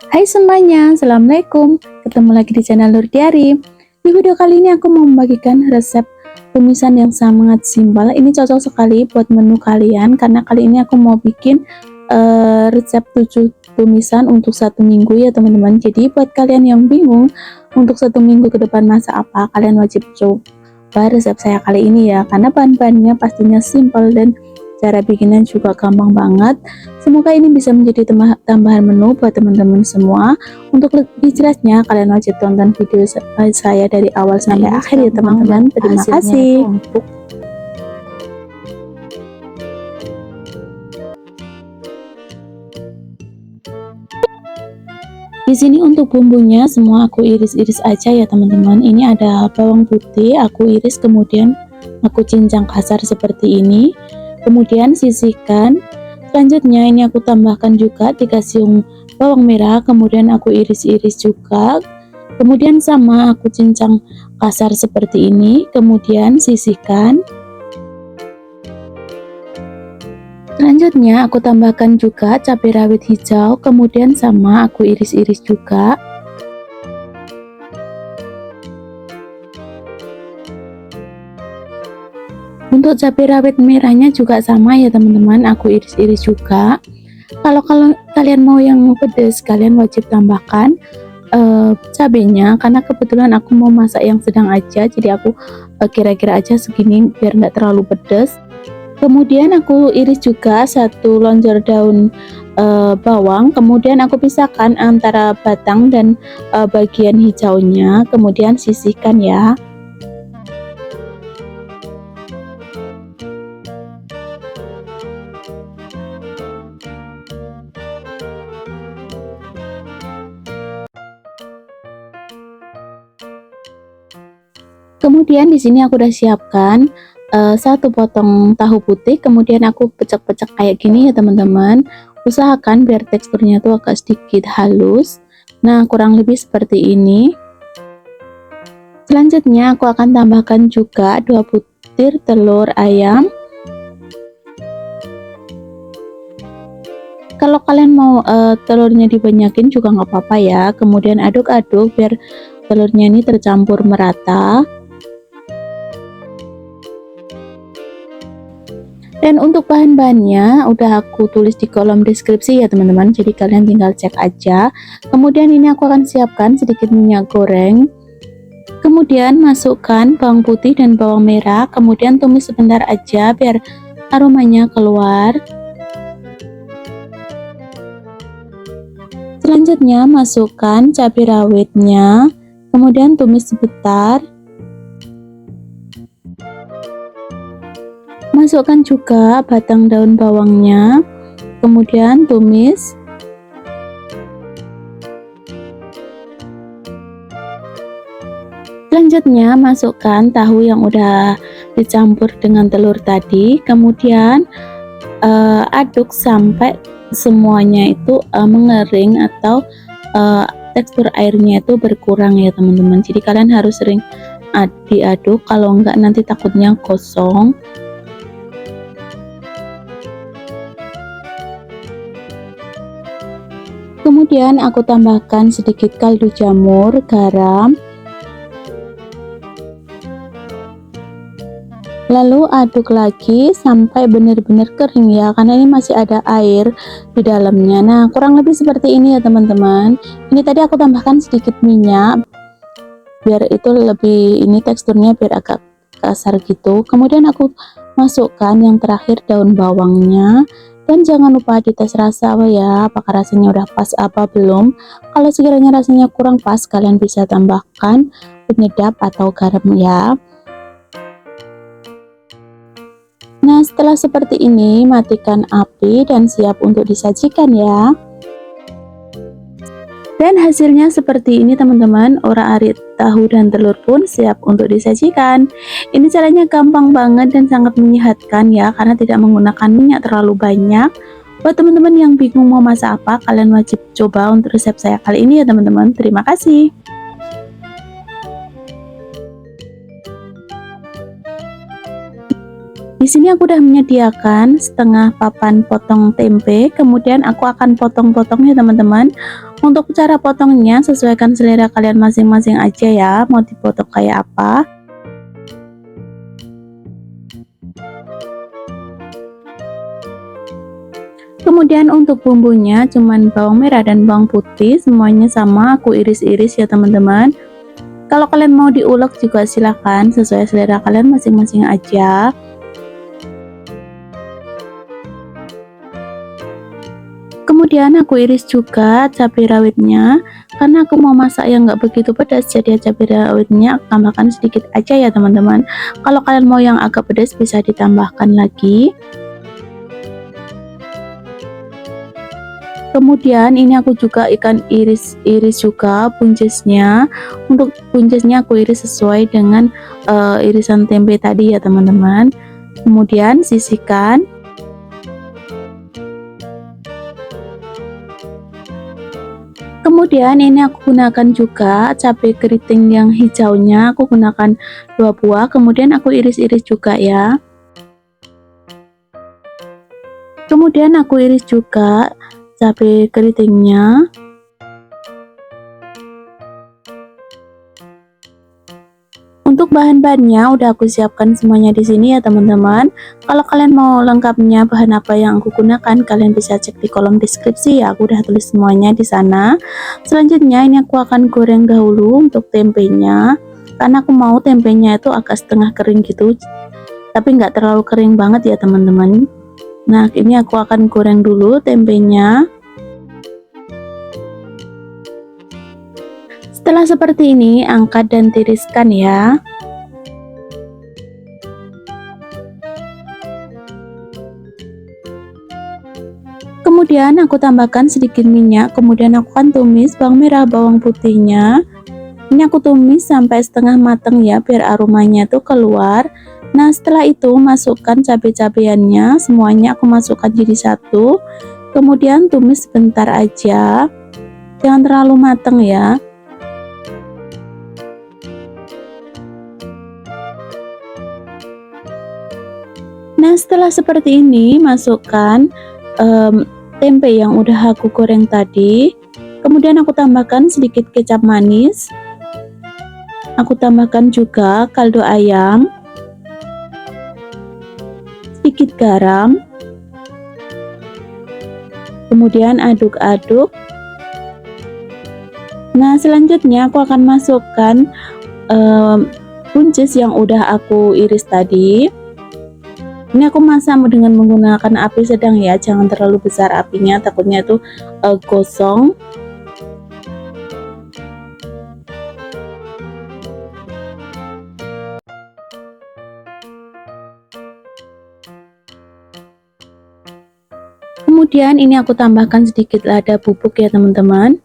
Hai semuanya, Assalamualaikum. Ketemu lagi di channel Nur Diary. Di video kali ini aku mau membagikan resep tumisan yang sangat simpel. Ini cocok sekali buat menu kalian karena kali ini aku mau bikin resep 7 tumisan untuk 1 minggu ya teman-teman. Jadi buat kalian yang bingung untuk 1 minggu ke depan masak apa, kalian wajib coba resep saya kali ini ya, karena bahan-bahannya pastinya simpel dan cara bikinnya juga gampang banget. Semoga ini bisa menjadi tambahan menu buat teman-teman semua. Untuk lebih jelasnya, kalian wajib tonton video saya dari awal sampai akhir ya teman-teman. Terima kasih. Di sini untuk bumbunya semua aku iris-iris aja ya teman-teman. Ini ada bawang putih, aku iris kemudian aku cincang kasar seperti ini. Kemudian sisihkan. Selanjutnya ini aku tambahkan juga 3 siung bawang merah, kemudian aku iris-iris juga. Kemudian sama aku cincang kasar seperti ini, kemudian sisihkan. Selanjutnya aku tambahkan juga cabai rawit hijau, kemudian sama aku iris-iris juga. Untuk cabai rawit merahnya juga sama ya teman-teman, aku iris-iris juga. Kalau kalian mau yang pedas, kalian wajib tambahkan cabenya, karena kebetulan aku mau masak yang sedang aja, jadi aku kira-kira aja segini biar nggak terlalu pedas. Kemudian aku iris juga 1 lonjor daun bawang, kemudian aku pisahkan antara batang dan bagian hijaunya, kemudian sisihkan ya. Kemudian di sini aku udah siapkan 1 potong tahu putih, kemudian aku pecek-pecek kayak gini ya teman-teman. Usahakan biar teksturnya tuh agak sedikit halus. Nah, kurang lebih seperti ini. Selanjutnya aku akan tambahkan juga 2 butir telur ayam. Kalau kalian mau telurnya dibanyakin juga nggak apa-apa ya. Kemudian aduk-aduk biar telurnya ini tercampur merata. Dan untuk bahan-bahannya udah aku tulis di kolom deskripsi ya teman-teman, jadi kalian tinggal cek aja. Kemudian ini aku akan siapkan sedikit minyak goreng, kemudian masukkan bawang putih dan bawang merah, kemudian tumis sebentar aja biar aromanya keluar. Selanjutnya masukkan cabai rawitnya, kemudian tumis sebentar. Masukkan juga batang daun bawangnya, kemudian tumis. Selanjutnya masukkan tahu yang udah dicampur dengan telur tadi, kemudian aduk sampai semuanya itu mengering atau tekstur airnya itu berkurang ya teman-teman. Jadi kalian harus sering diaduk, kalau enggak nanti takutnya gosong. Kemudian aku tambahkan sedikit kaldu jamur, garam, lalu aduk lagi sampai benar-benar kering ya, karena ini masih ada air di dalamnya. Nah, kurang lebih seperti ini ya teman-teman. Ini tadi aku tambahkan sedikit minyak biar itu lebih, ini teksturnya biar agak kasar gitu. Kemudian aku masukkan yang terakhir daun bawangnya. Dan jangan lupa dites rasa ya, apakah rasanya udah pas apa belum. Kalau sekiranya rasanya kurang pas, kalian bisa tambahkan penyedap atau garam ya. Nah, setelah seperti ini, matikan api dan siap untuk disajikan ya. Dan hasilnya seperti ini teman-teman, ora-arik tahu dan telur pun siap untuk disajikan. Ini caranya gampang banget dan sangat menyehatkan ya, karena tidak menggunakan minyak terlalu banyak. Buat teman-teman yang bingung mau masak apa, kalian wajib coba untuk resep saya kali ini ya teman-teman. Terima kasih. Di sini aku udah menyediakan setengah papan potong tempe, kemudian aku akan potong-potong ya teman-teman. Untuk cara potongnya sesuaikan selera kalian masing-masing aja ya, mau dipotong kayak apa. Kemudian untuk bumbunya cuman bawang merah dan bawang putih, semuanya sama aku iris-iris ya teman-teman. Kalau kalian mau diulek juga silahkan, sesuai selera kalian masing-masing aja. Kemudian aku iris juga cabai rawitnya, karena aku mau masak yang nggak begitu pedas, jadi cabai rawitnya aku tambahkan sedikit aja ya teman-teman. Kalau kalian mau yang agak pedas bisa ditambahkan lagi. Kemudian ini aku juga ikan iris juga buncisnya. Untuk buncisnya aku iris sesuai dengan irisan tempe tadi ya teman-teman. Kemudian sisihkan. Kemudian ini aku gunakan juga cabai keriting yang hijaunya, aku gunakan 2 buah, kemudian aku iris-iris juga ya. Kemudian aku iris juga cabai keritingnya. Untuk bahan-bahannya udah aku siapkan semuanya di sini ya teman-teman. Kalau kalian mau lengkapnya bahan apa yang aku gunakan, kalian bisa cek di kolom deskripsi ya. Aku udah tulis semuanya di sana. Selanjutnya ini aku akan goreng dahulu untuk tempenya. Karena aku mau tempenya itu agak setengah kering gitu, tapi nggak terlalu kering banget ya teman-teman. Nah ini aku akan goreng dulu tempenya. Setelah seperti ini, angkat dan tiriskan ya. Kemudian aku tambahkan sedikit minyak, kemudian aku akan tumis bawang merah, bawang putihnya. Ini aku tumis sampai setengah matang ya, biar aromanya tuh keluar. Nah setelah itu masukkan cabai-cabeannya, semuanya aku masukkan jadi satu. Kemudian tumis sebentar aja, jangan terlalu matang ya. Nah setelah seperti ini masukkan tempe yang udah aku goreng tadi. Kemudian aku tambahkan sedikit kecap manis. Aku tambahkan juga kaldu ayam, sedikit garam. Kemudian aduk-aduk. Nah selanjutnya aku akan masukkan buncis yang udah aku iris tadi. Ini aku masak dengan menggunakan api sedang ya, jangan terlalu besar apinya, takutnya itu gosong. Kemudian ini aku tambahkan sedikit lada bubuk ya teman-teman.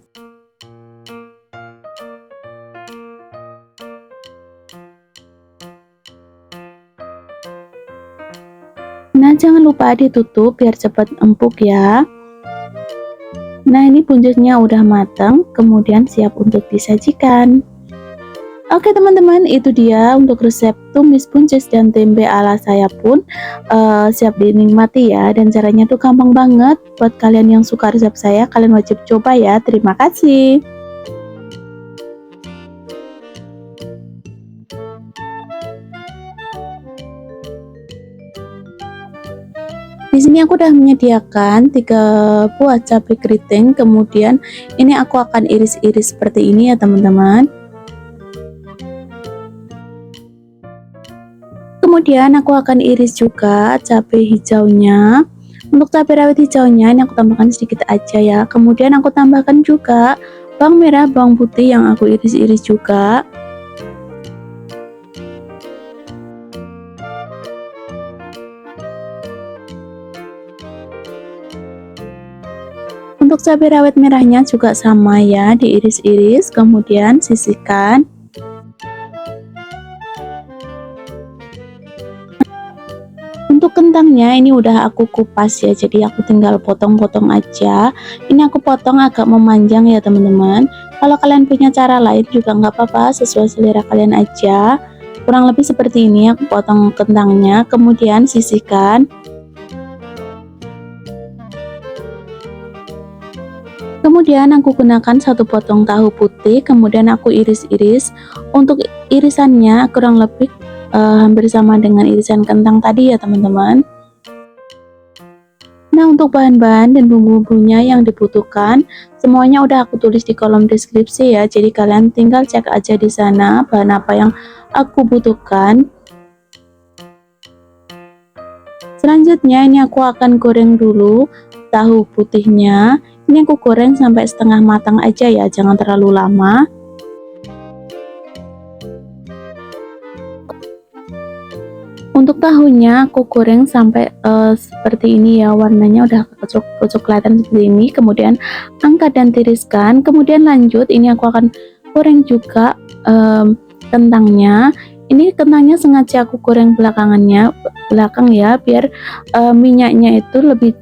Nah jangan lupa ditutup biar cepat empuk ya. Nah ini buncisnya udah matang, kemudian siap untuk disajikan. Oke teman-teman, itu dia untuk resep tumis buncis dan tempe ala saya pun siap dinikmati ya. Dan caranya tuh gampang banget. Buat kalian yang suka resep saya, kalian wajib coba ya. Terima kasih. Di sini aku udah menyediakan 3 buah cabai keriting, kemudian ini aku akan iris-iris seperti ini ya teman-teman. Kemudian aku akan iris juga cabai hijaunya. Untuk cabai rawit hijaunya ini aku tambahkan sedikit aja ya. Kemudian aku tambahkan juga bawang merah, bawang putih yang aku iris-iris juga. Untuk cabai rawit merahnya juga sama ya, diiris-iris kemudian sisihkan. Untuk kentangnya ini udah aku kupas ya, jadi aku tinggal potong-potong aja. Ini aku potong agak memanjang ya teman-teman. Kalau kalian punya cara lain juga nggak apa-apa, sesuai selera kalian aja. Kurang lebih seperti ini aku potong kentangnya, kemudian sisihkan. Kemudian aku gunakan satu potong tahu putih, kemudian aku iris-iris. Untuk irisannya kurang lebih hampir sama dengan irisan kentang tadi ya teman-teman. Nah, untuk bahan-bahan dan bumbu-bumbunya yang dibutuhkan, semuanya udah aku tulis di kolom deskripsi ya. Jadi kalian tinggal cek aja di sana bahan apa yang aku butuhkan. Selanjutnya ini aku akan goreng dulu tahu putihnya. Ini aku goreng sampai setengah matang aja ya, jangan terlalu lama. Untuk tahunya aku goreng sampai seperti ini ya, warnanya udah kecoklatan seperti ini. Kemudian angkat dan tiriskan. Kemudian lanjut, ini aku akan goreng juga kentangnya. Ini kentangnya sengaja aku goreng belakang ya, biar minyaknya itu lebih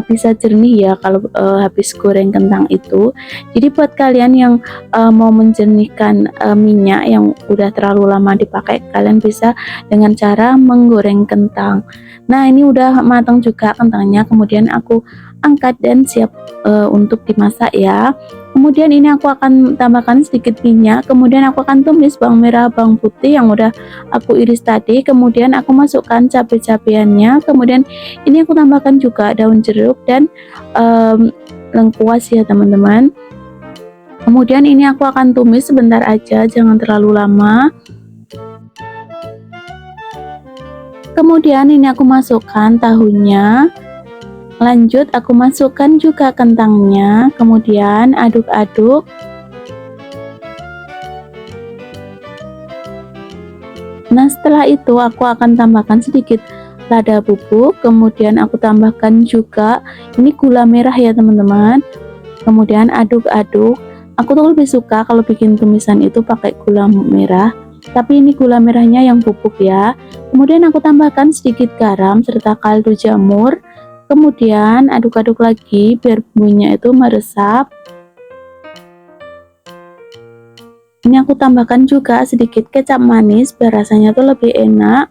bisa jernih ya kalau habis goreng kentang itu. Jadi buat kalian yang mau menjernihkan minyak yang udah terlalu lama dipakai, kalian bisa dengan cara menggoreng kentang. Nah, ini udah matang juga kentangnya, kemudian aku angkat dan siap untuk dimasak ya. Kemudian ini aku akan tambahkan sedikit minyak, kemudian aku akan tumis bawang merah, bawang putih yang udah aku iris tadi, kemudian aku masukkan cabai-cabeannya, kemudian ini aku tambahkan juga daun jeruk dan lengkuas ya teman-teman. Kemudian ini aku akan tumis sebentar aja, jangan terlalu lama. Kemudian ini aku masukkan tahunya. Lanjut aku masukkan juga kentangnya, kemudian aduk-aduk. Nah, setelah itu aku akan tambahkan sedikit lada bubuk, kemudian aku tambahkan juga ini gula merah ya teman-teman. Kemudian aduk-aduk. Aku tuh lebih suka kalau bikin tumisan itu pakai gula merah, tapi ini gula merahnya yang bubuk ya. Kemudian aku tambahkan sedikit garam serta kaldu jamur. Kemudian aduk-aduk lagi biar bumbunya itu meresap. Ini aku tambahkan juga sedikit kecap manis biar rasanya tuh lebih enak.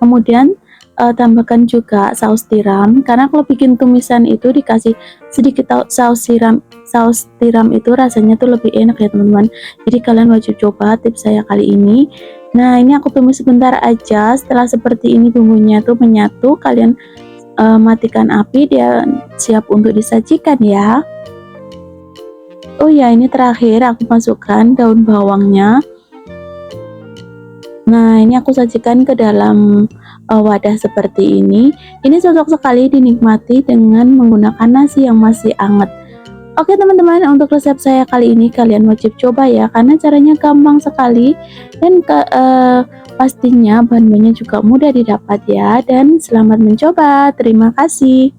Kemudian tambahkan juga saus tiram, karena kalau bikin tumisan itu dikasih sedikit saus tiram itu rasanya tuh lebih enak ya teman-teman. Jadi kalian wajib coba tips saya kali ini. Nah, ini aku tumis sebentar aja. Setelah seperti ini bumbunya tuh menyatu, kalian matikan api, dia siap untuk disajikan ya. Oh ya, ini terakhir aku masukkan daun bawangnya. Nah, ini aku sajikan ke dalam wadah seperti ini. Ini cocok sekali dinikmati dengan menggunakan nasi yang masih hangat. Oke teman-teman, untuk resep saya kali ini kalian wajib coba ya, karena caranya gampang sekali dan pastinya bahan-bahannya juga mudah didapat ya. Dan selamat mencoba, terima kasih.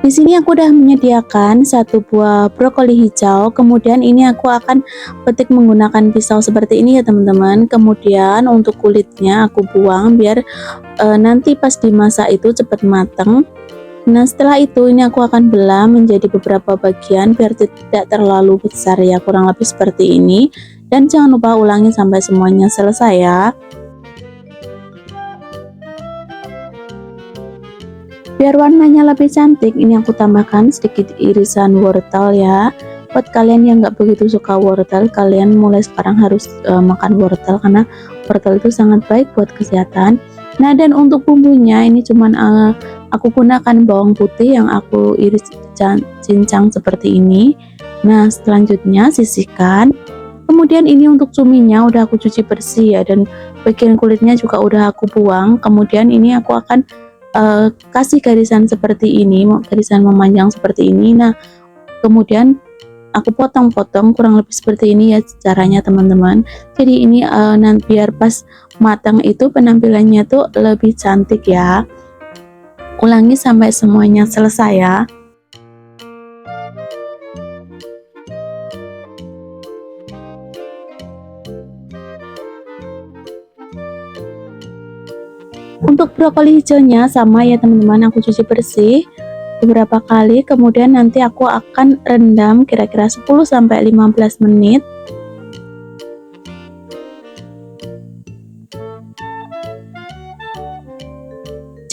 Di sini aku udah menyediakan satu buah brokoli hijau, kemudian ini aku akan petik menggunakan pisau seperti ini ya teman-teman. Kemudian untuk kulitnya aku buang biar nanti pas dimasak itu cepat matang. Nah, setelah itu ini aku akan belah menjadi beberapa bagian biar tidak terlalu besar ya, kurang lebih seperti ini. Dan jangan lupa ulangi sampai semuanya selesai ya. Biar warnanya lebih cantik, ini aku tambahkan sedikit irisan wortel ya. Buat kalian yang nggak begitu suka wortel, kalian mulai sekarang harus makan wortel, karena wortel itu sangat baik buat kesehatan. Nah, dan untuk bumbunya ini cuman aku gunakan bawang putih yang aku iris cincang seperti ini. Nah, selanjutnya sisihkan. Kemudian ini untuk cuminya udah aku cuci bersih ya, dan bagian kulitnya juga udah aku buang. Kemudian ini aku akan kasih garisan seperti ini, garisan memanjang seperti ini. Nah, kemudian aku potong-potong kurang lebih seperti ini ya caranya teman-teman. Jadi ini nanti biar pas matang itu penampilannya tuh lebih cantik ya. Ulangi sampai semuanya selesai ya. Untuk brokoli hijaunya sama ya teman-teman, aku cuci bersih. beberapa kali, kemudian nanti aku akan rendam kira-kira 10-15 menit.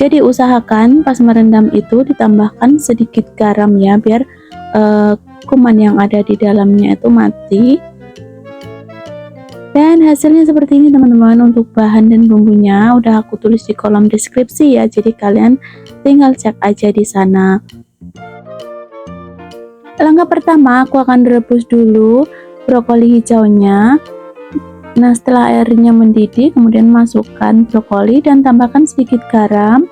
Jadi usahakan pas merendam itu ditambahkan sedikit garam ya, biar kuman yang ada di dalamnya itu mati. Dan hasilnya seperti ini teman-teman. Untuk bahan dan bumbunya udah aku tulis di kolom deskripsi ya, jadi kalian tinggal cek aja di sana. Langkah pertama, aku akan rebus dulu brokoli hijaunya. Nah, setelah airnya mendidih, kemudian masukkan brokoli dan tambahkan sedikit garam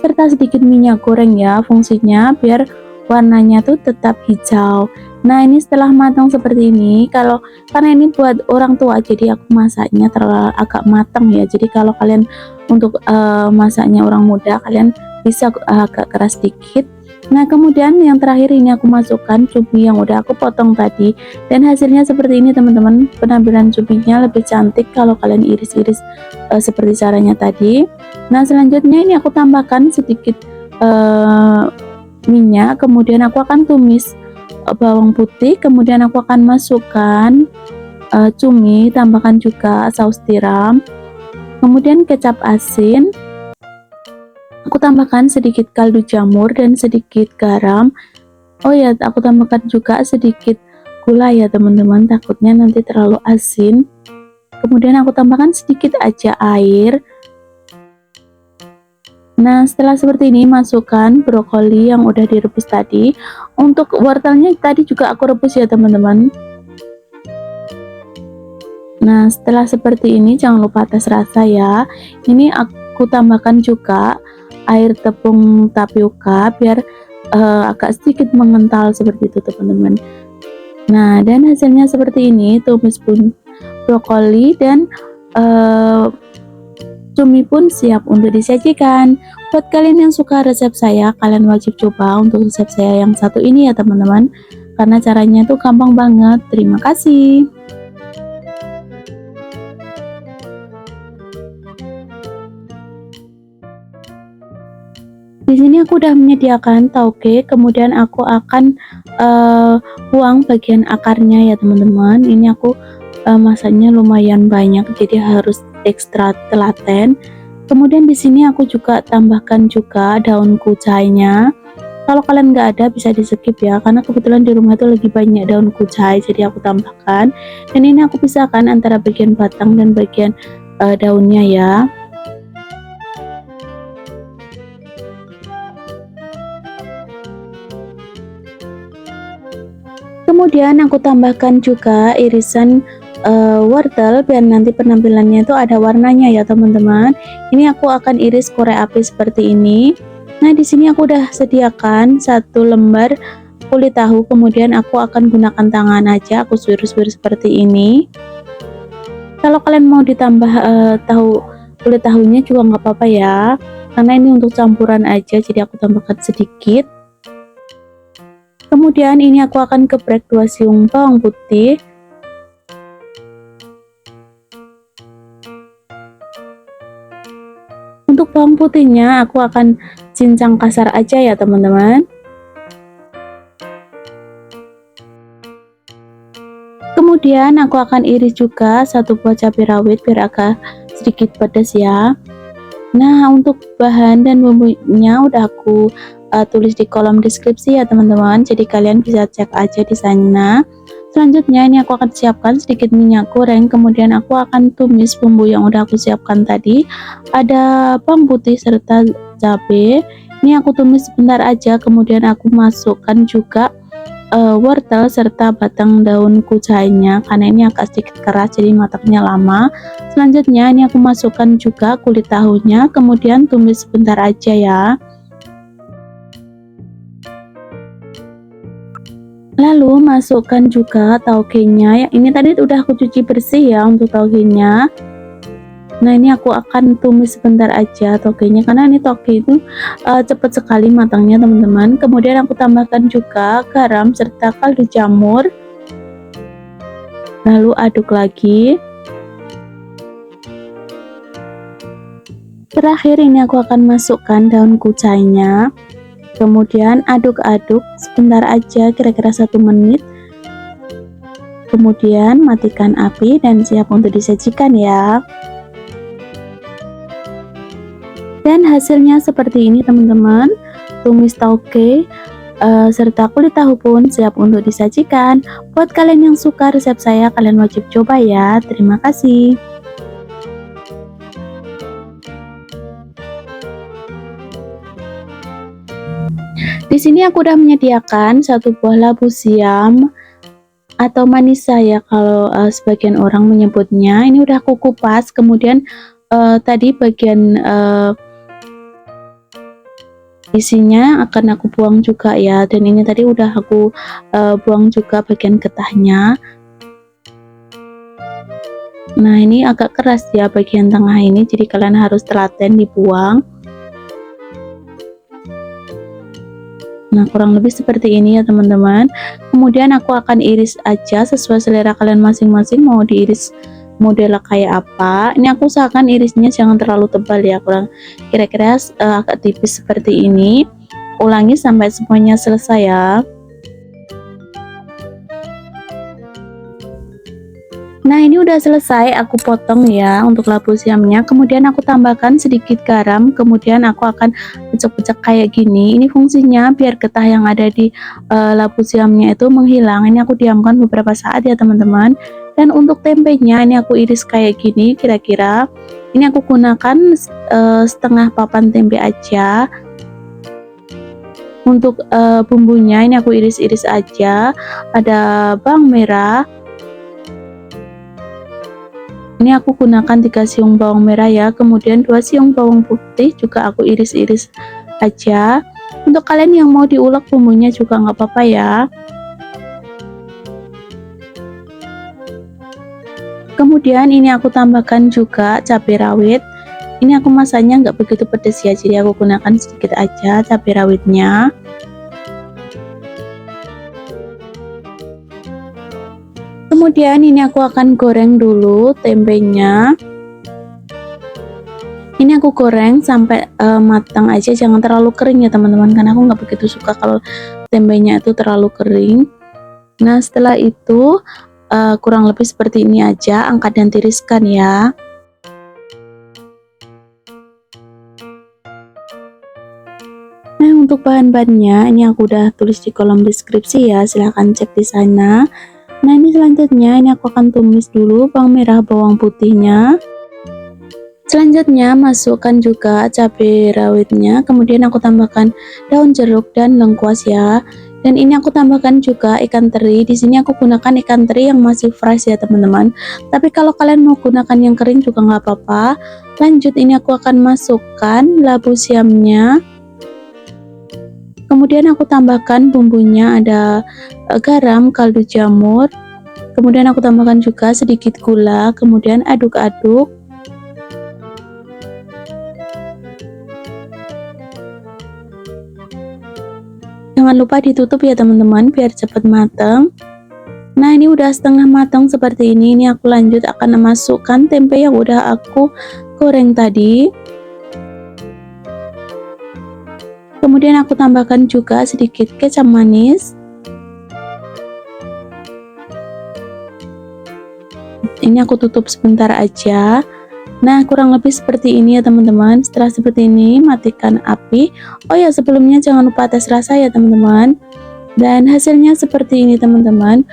serta sedikit minyak goreng ya, fungsinya biar warnanya tuh tetap hijau. Nah, ini setelah matang seperti ini, karena ini buat orang tua, jadi aku masaknya terlalu agak matang ya. Jadi kalau kalian untuk masaknya orang muda, kalian bisa agak keras sedikit. Nah, kemudian yang terakhir ini aku masukkan cumi yang udah aku potong tadi, dan hasilnya seperti ini teman-teman. Penampilan cuminya lebih cantik kalau kalian iris-iris seperti caranya tadi. Nah, selanjutnya ini aku tambahkan sedikit minyak, kemudian aku akan tumis bawang putih, kemudian aku akan masukkan cumi, tambahkan juga saus tiram, kemudian kecap asin. Aku tambahkan sedikit kaldu jamur dan sedikit garam. Oh ya, aku tambahkan juga sedikit gula ya teman-teman, takutnya nanti terlalu asin. Kemudian aku tambahkan sedikit aja air. Nah, setelah seperti ini, masukkan brokoli yang udah direbus tadi. Untuk wortelnya tadi juga aku rebus ya teman-teman. Nah, setelah seperti ini jangan lupa tes rasa ya. Ini aku tambahkan juga air tepung tapioka biar agak sedikit mengental seperti itu teman-teman. Nah, dan hasilnya seperti ini, tumis pun brokoli dan cumi pun siap untuk disajikan. Buat kalian yang suka resep saya, kalian wajib coba untuk resep saya yang satu ini ya teman-teman, karena caranya tuh gampang banget. Terima kasih. Di sini aku udah menyediakan tauge, kemudian aku akan buang bagian akarnya ya teman-teman. Ini aku masaknya lumayan banyak, jadi harus ekstra telaten. Kemudian di sini aku juga tambahkan juga daun kucainya. Kalau kalian nggak ada bisa di skip ya, karena kebetulan di rumah itu lagi banyak daun kucai, jadi aku tambahkan. Dan ini aku pisahkan antara bagian batang dan bagian daunnya ya. Kemudian aku tambahkan juga irisan wortel biar nanti penampilannya itu ada warnanya ya teman-teman. Ini aku akan iris korek api seperti ini. Nah, di sini aku udah sediakan 1 lembar kulit tahu, kemudian aku akan gunakan tangan aja, aku suwir-suwir seperti ini. Kalau kalian mau ditambah kulit tahunya juga nggak apa-apa ya, karena ini untuk campuran aja, jadi aku tambahkan sedikit. Kemudian ini aku akan geprek 2 siung bawang putih. Untuk bawang putihnya aku akan cincang kasar aja ya teman-teman. Kemudian aku akan iris juga 1 buah cabai rawit biar agak sedikit pedas ya. Nah, untuk bahan dan bumbunya udah aku tulis di kolom deskripsi ya teman-teman, jadi kalian bisa cek aja di sana. Selanjutnya ini aku akan siapkan sedikit minyak goreng, kemudian aku akan tumis bumbu yang udah aku siapkan tadi. Ada bawang putih serta cabai. Ini aku tumis sebentar aja, kemudian aku masukkan juga wortel serta batang daun kucainya, karena ini agak sedikit keras jadi matangnya lama. Selanjutnya ini aku masukkan juga kulit tahunya, kemudian tumis sebentar aja ya. Lalu masukkan juga taugenya, ini tadi udah aku cuci bersih ya untuk taugenya. Nah, ini aku akan tumis sebentar aja togenya, karena ini toge itu cepat sekali matangnya teman-teman. Kemudian aku tambahkan juga garam serta kaldu jamur, lalu aduk lagi. Terakhir ini aku akan masukkan daun kucainya. Kemudian aduk-aduk sebentar aja, kira-kira 1 menit. Kemudian matikan api dan siap untuk disajikan ya. Dan hasilnya seperti ini teman-teman. Tumis tauge serta kulit tahu pun siap untuk disajikan. Buat kalian yang suka resep saya, kalian wajib coba ya. Terima kasih. Di sini aku udah menyediakan 1 buah labu siam atau manisa ya kalau sebagian orang menyebutnya. Ini udah aku kupas, kemudian tadi bagian isinya akan aku buang juga ya, dan ini tadi udah aku buang juga bagian getahnya. Nah ini agak keras ya bagian tengah ini, jadi kalian harus telaten dibuang. Nah kurang lebih seperti ini ya teman-teman. Kemudian aku akan iris aja sesuai selera kalian masing-masing, mau diiris model kayak apa. Ini aku usahakan irisnya jangan terlalu tebal ya, kurang kira-kira agak tipis seperti ini. Ulangi sampai semuanya selesai ya. Nah ini udah selesai aku potong ya untuk labu siamnya, kemudian aku tambahkan sedikit garam, kemudian aku akan pecek-pecek kayak gini. Ini fungsinya biar getah yang ada di labu siamnya itu menghilang. Ini aku diamkan beberapa saat ya teman-teman. Dan untuk tempenya ini aku iris kayak gini kira-kira. Ini aku gunakan setengah papan tempe aja. Untuk bumbunya ini aku iris-iris aja. Ada bawang merah. Ini aku gunakan 3 siung bawang merah ya, kemudian 2 siung bawang putih juga aku iris-iris aja. Untuk kalian yang mau diulek bumbunya juga nggak apa-apa ya. Kemudian ini aku tambahkan juga cabai rawit. Ini aku masaknya nggak begitu pedas ya, jadi aku gunakan sedikit aja cabai rawitnya. Kemudian ini aku akan goreng dulu tempenya. Ini aku goreng sampai matang aja, jangan terlalu kering ya teman-teman, karena aku nggak begitu suka kalau tempenya itu terlalu kering. Nah setelah itu kurang lebih seperti ini aja, angkat dan tiriskan ya. Nah untuk bahan-bahannya ini aku udah tulis di kolom deskripsi ya, silahkan cek di sana. Nah ini selanjutnya ini aku akan tumis dulu bawang merah bawang putihnya. Selanjutnya masukkan juga cabai rawitnya, kemudian aku tambahkan daun jeruk dan lengkuas ya. Dan ini aku tambahkan juga ikan teri. Di sini aku gunakan ikan teri yang masih fresh ya teman-teman. Tapi kalau kalian mau gunakan yang kering juga nggak apa-apa. Lanjut ini aku akan masukkan labu siamnya. Kemudian aku tambahkan bumbunya, ada garam, kaldu jamur. Kemudian aku tambahkan juga sedikit gula, kemudian aduk-aduk. Jangan lupa ditutup ya teman-teman biar cepat matang. Nah ini udah setengah matang seperti ini. Ini aku lanjut akan memasukkan tempe yang udah aku goreng tadi. Kemudian aku tambahkan juga sedikit kecap manis. Ini aku tutup sebentar aja. Nah kurang lebih seperti ini ya teman-teman. Setelah seperti ini matikan api. Oh ya sebelumnya jangan lupa tes rasa ya teman-teman. Dan hasilnya seperti ini teman-teman.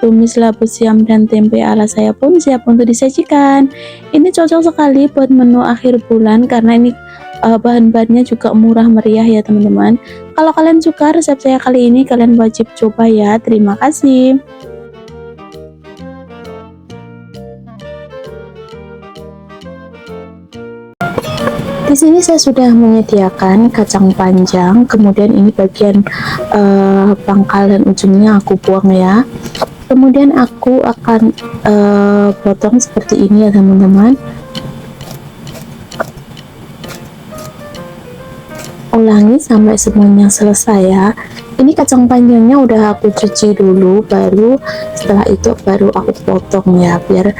Tumis labu siam dan tempe ala saya pun siap untuk disajikan. Ini cocok sekali buat menu akhir bulan karena ini bahan-bahannya juga murah meriah ya teman-teman. Kalau kalian suka resep saya kali ini, kalian wajib coba ya. Terima kasih. Di sini saya sudah menyediakan kacang panjang, kemudian ini bagian pangkal dan ujungnya aku buang ya. Kemudian aku akan potong seperti ini ya teman-teman. Ulangi sampai semuanya selesai ya. Ini kacang panjangnya udah aku cuci dulu, baru setelah itu baru aku potong ya, biar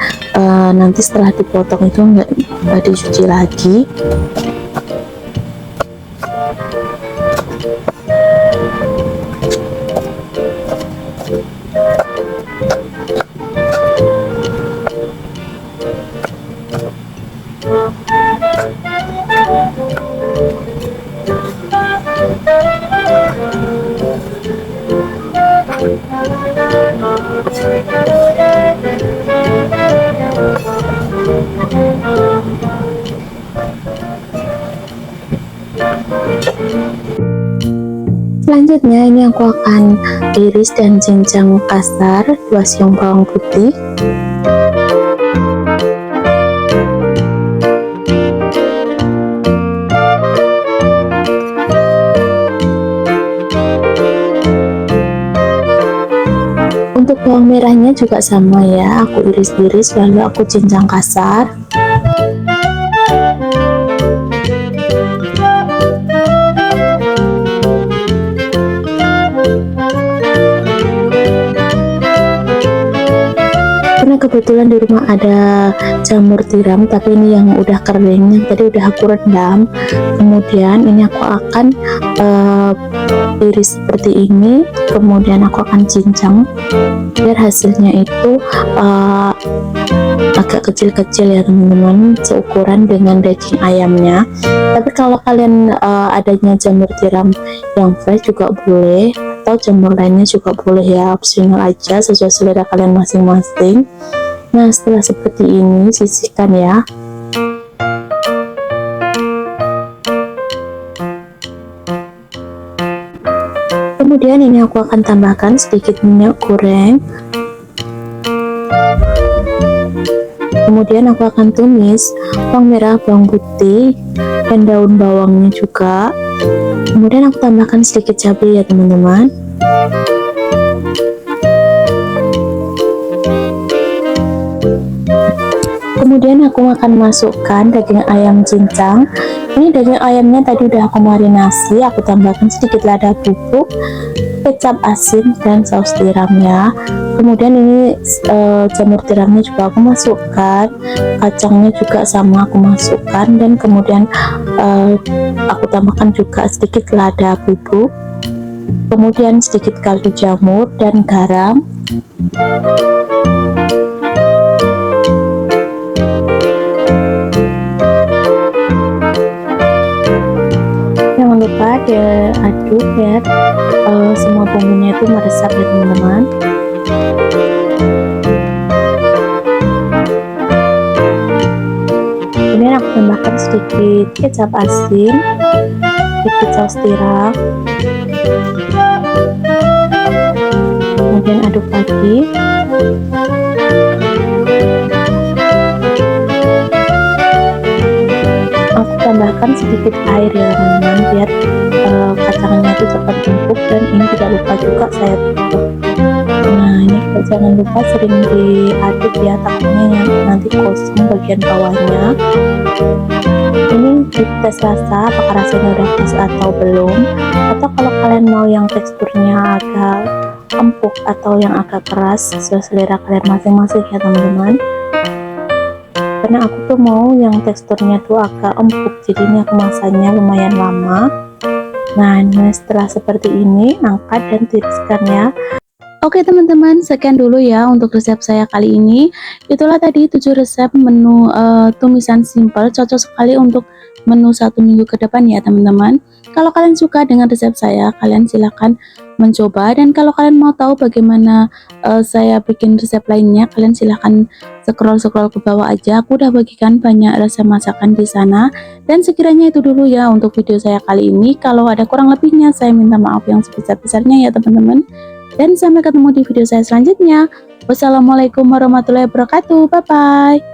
nanti setelah dipotong itu nggak dicuci lagi. Selanjutnya ini aku akan iris dan cincang kasar 2 siung bawang putih. Untuk bawang merahnya juga sama ya, aku iris-iris lalu aku cincang kasar. Karena kebetulan di rumah ada jamur tiram, tapi ini yang udah kering, yang tadi udah aku rendam. Kemudian ini aku akan iris seperti ini, kemudian aku akan cincang biar hasilnya itu agak kecil-kecil ya teman-teman, seukuran dengan daging ayamnya. Tapi kalau kalian adanya jamur tiram yang fresh juga boleh, atau jamur lainnya juga boleh ya, opsional aja sesuai selera kalian masing-masing. Nah setelah seperti ini sisihkan ya. Kemudian ini aku akan tambahkan sedikit minyak goreng. Kemudian aku akan tumis bawang merah, bawang putih, dan daun bawangnya juga. Kemudian aku tambahkan sedikit cabai ya teman-teman. Kemudian aku akan masukkan daging ayam cincang. Ini daging ayamnya tadi udah aku marinasi, aku tambahkan sedikit lada bubuk, kecap asin, dan saus tiram ya. Kemudian ini jamur tiramnya juga aku masukkan, kacangnya juga sama aku masukkan, dan kemudian aku tambahkan juga sedikit lada bubuk, kemudian sedikit kaldu jamur dan garam. Jangan lupa diaduk biar semua bumbunya itu meresap ya teman-teman. Kemudian aku tambahkan sedikit kecap asin, sedikit saus tiram, kemudian aduk lagi. Aku tambahkan sedikit air ya teman-teman biar kacangnya itu cepat empuk, dan ini tidak lupa juga saya tutup. Nah ini juga jangan lupa sering diaduk ya, takutnya nanti kosong bagian bawahnya. Ini tes rasa apakah rasanya udah pas atau belum, atau kalau kalian mau yang teksturnya agak empuk atau yang agak keras sesuai selera kalian masing-masing ya teman-teman. Karena aku tuh mau yang teksturnya tuh agak empuk, jadi ini aku masaknya lumayan lama. Nah ini setelah seperti ini angkat dan tiriskan ya. Oke teman-teman, sekian dulu ya untuk resep saya kali ini. Itulah tadi 7 resep menu tumisan simple, cocok sekali untuk menu 1 minggu ke depan ya teman-teman. Kalau kalian suka dengan resep saya, kalian silahkan mencoba, dan kalau kalian mau tahu bagaimana saya bikin resep lainnya, kalian silahkan scroll ke bawah aja. Aku udah bagikan banyak resep masakan di sana. Dan sekiranya itu dulu ya untuk video saya kali ini. Kalau ada kurang lebihnya, saya minta maaf yang sebesar-besarnya ya teman-teman. Dan sampai ketemu di video saya selanjutnya. Wassalamualaikum warahmatullahi wabarakatuh. Bye bye.